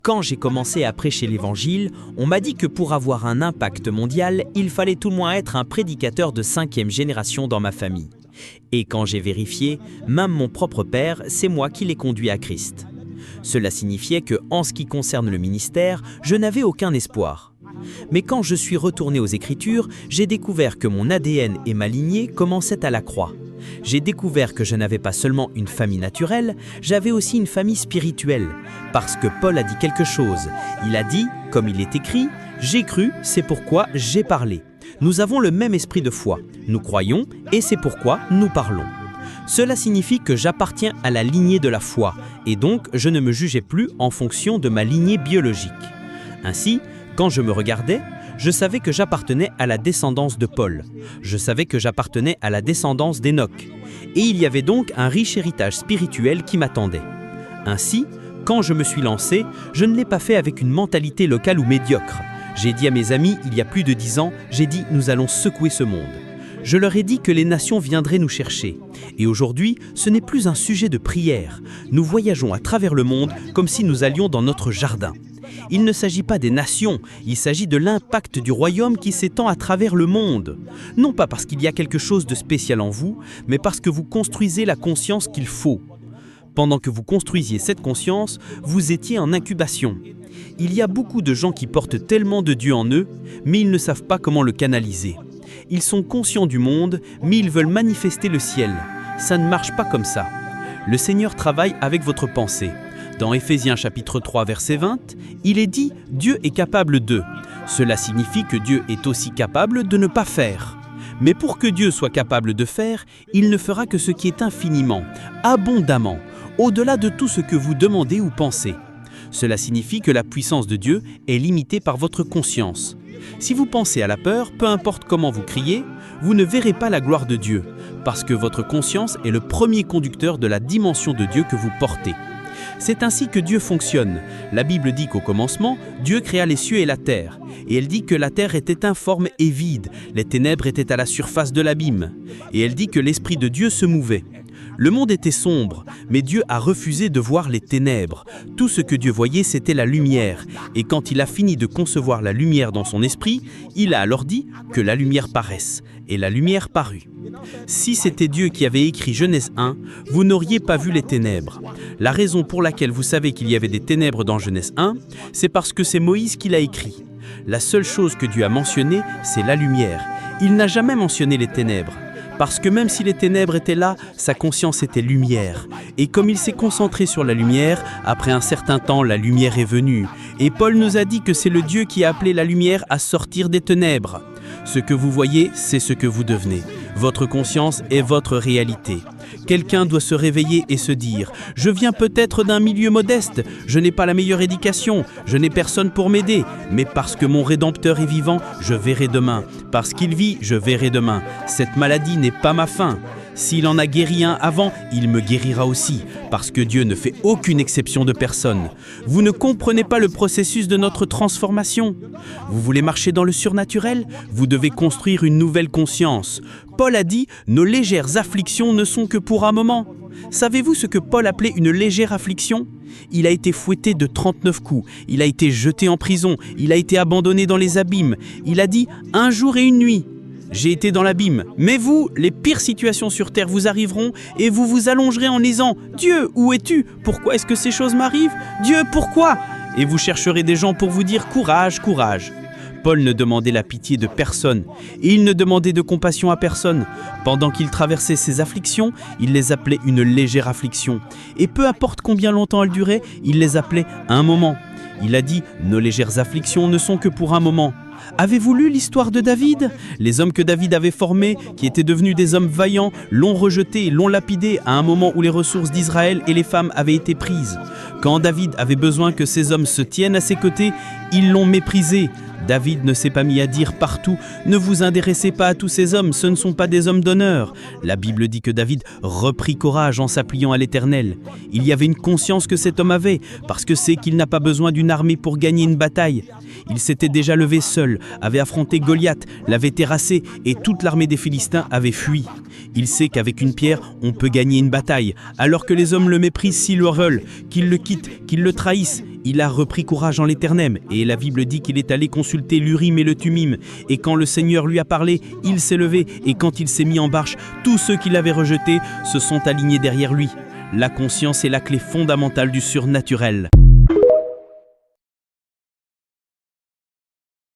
Quand j'ai commencé à prêcher l'Évangile, on m'a dit que pour avoir un impact mondial, il fallait tout le moins être un prédicateur de 5e génération dans ma famille. Et quand j'ai vérifié, même mon propre père, c'est moi qui l'ai conduit à Christ. Cela signifiait que, en ce qui concerne le ministère, je n'avais aucun espoir. Mais quand je suis retourné aux Écritures, j'ai découvert que mon ADN et ma lignée commençaient à la croix. J'ai découvert que je n'avais pas seulement une famille naturelle, j'avais aussi une famille spirituelle. Parce que Paul a dit quelque chose. Il a dit, comme il est écrit, « J'ai cru, c'est pourquoi j'ai parlé ». Nous avons le même esprit de foi. Nous croyons et c'est pourquoi nous parlons. Cela signifie que j'appartiens à la lignée de la foi et donc je ne me jugeais plus en fonction de ma lignée biologique. Ainsi, quand je me regardais, je savais que j'appartenais à la descendance de Paul. Je savais que j'appartenais à la descendance d'Enoch. Et il y avait donc un riche héritage spirituel qui m'attendait. Ainsi, quand je me suis lancé, je ne l'ai pas fait avec une mentalité locale ou médiocre. J'ai dit à mes amis il y a plus de 10 ans, j'ai dit « nous allons secouer ce monde ». Je leur ai dit que les nations viendraient nous chercher. Et aujourd'hui, ce n'est plus un sujet de prière. Nous voyageons à travers le monde comme si nous allions dans notre jardin. Il ne s'agit pas des nations, il s'agit de l'impact du royaume qui s'étend à travers le monde. Non pas parce qu'il y a quelque chose de spécial en vous, mais parce que vous construisez la conscience qu'il faut. Pendant que vous construisiez cette conscience, vous étiez en incubation. Il y a beaucoup de gens qui portent tellement de Dieu en eux, mais ils ne savent pas comment le canaliser. Ils sont conscients du monde, mais ils veulent manifester le ciel. Ça ne marche pas comme ça. Le Seigneur travaille avec votre pensée. Dans Éphésiens chapitre 3 verset 20, il est dit « Dieu est capable de ». Cela signifie que Dieu est aussi capable de ne pas faire. Mais pour que Dieu soit capable de faire, il ne fera que ce qui est infiniment, abondamment, au-delà de tout ce que vous demandez ou pensez. Cela signifie que la puissance de Dieu est limitée par votre conscience. Si vous pensez à la peur, peu importe comment vous criez, vous ne verrez pas la gloire de Dieu, parce que votre conscience est le premier conducteur de la dimension de Dieu que vous portez. C'est ainsi que Dieu fonctionne. La Bible dit qu'au commencement, Dieu créa les cieux et la terre. Et elle dit que la terre était informe et vide, les ténèbres étaient à la surface de l'abîme. Et elle dit que l'Esprit de Dieu se mouvait. Le monde était sombre, mais Dieu a refusé de voir les ténèbres. Tout ce que Dieu voyait, c'était la lumière. Et quand il a fini de concevoir la lumière dans son esprit, il a alors dit que la lumière paraisse. Et la lumière parut. Si c'était Dieu qui avait écrit Genèse 1, vous n'auriez pas vu les ténèbres. La raison pour laquelle vous savez qu'il y avait des ténèbres dans Genèse 1, c'est parce que c'est Moïse qui l'a écrit. La seule chose que Dieu a mentionnée, c'est la lumière. Il n'a jamais mentionné les ténèbres. Parce que même si les ténèbres étaient là, sa conscience était lumière. Et comme il s'est concentré sur la lumière, après un certain temps, la lumière est venue. Et Paul nous a dit que c'est le Dieu qui a appelé la lumière à sortir des ténèbres. Ce que vous voyez, c'est ce que vous devenez. Votre conscience est votre réalité. Quelqu'un doit se réveiller et se dire « Je viens peut-être d'un milieu modeste, je n'ai pas la meilleure éducation, je n'ai personne pour m'aider, mais parce que mon Rédempteur est vivant, je verrai demain. Parce qu'il vit, je verrai demain. Cette maladie n'est pas ma fin. S'il en a guéri un avant, il me guérira aussi, parce que Dieu ne fait aucune exception de personne. Vous ne comprenez pas le processus de notre transformation. Vous voulez marcher dans le surnaturel? Vous devez construire une nouvelle conscience. Paul a dit « Nos légères afflictions ne sont que pour un moment ». Savez-vous ce que Paul appelait une légère affliction? Il a été fouetté de 39 coups, il a été jeté en prison, il a été abandonné dans les abîmes. Il a dit « Un jour et une nuit ». J'ai été dans l'abîme, mais vous, les pires situations sur terre vous arriveront et vous vous allongerez en disant « Dieu, où es-tu? Pourquoi est-ce que ces choses m'arrivent? Dieu, pourquoi ?» Et vous chercherez des gens pour vous dire « Courage, courage !» Paul ne demandait la pitié de personne et il ne demandait de compassion à personne. Pendant qu'il traversait ses afflictions, il les appelait une légère affliction. Et peu importe combien longtemps elle durait, il les appelait un moment. Il a dit « Nos légères afflictions ne sont que pour un moment ». Avez-vous lu l'histoire de David? Les hommes que David avait formés, qui étaient devenus des hommes vaillants, l'ont rejeté, l'ont lapidé à un moment où les ressources d'Israël et les femmes avaient été prises. Quand David avait besoin que ces hommes se tiennent à ses côtés, ils l'ont méprisé. David ne s'est pas mis à dire partout « Ne vous intéressez pas à tous ces hommes, ce ne sont pas des hommes d'honneur ». La Bible dit que David reprit courage en s'appuyant à l'Éternel. Il y avait une conscience que cet homme avait, parce que c'est qu'il n'a pas besoin d'une armée pour gagner une bataille. Il s'était déjà levé seul, avait affronté Goliath, l'avait terrassé et toute l'armée des Philistins avait fui. Il sait qu'avec une pierre, on peut gagner une bataille, alors que les hommes le méprisent s'ils le veulent, qu'ils le quittent, qu'ils le trahissent. Il a repris courage en l'Éternel, et la Bible dit qu'il est allé consulter l'Urim et le Thummim. Et quand le Seigneur lui a parlé, il s'est levé, et quand il s'est mis en marche, tous ceux qui l'avaient rejeté se sont alignés derrière lui. La conscience est la clé fondamentale du surnaturel.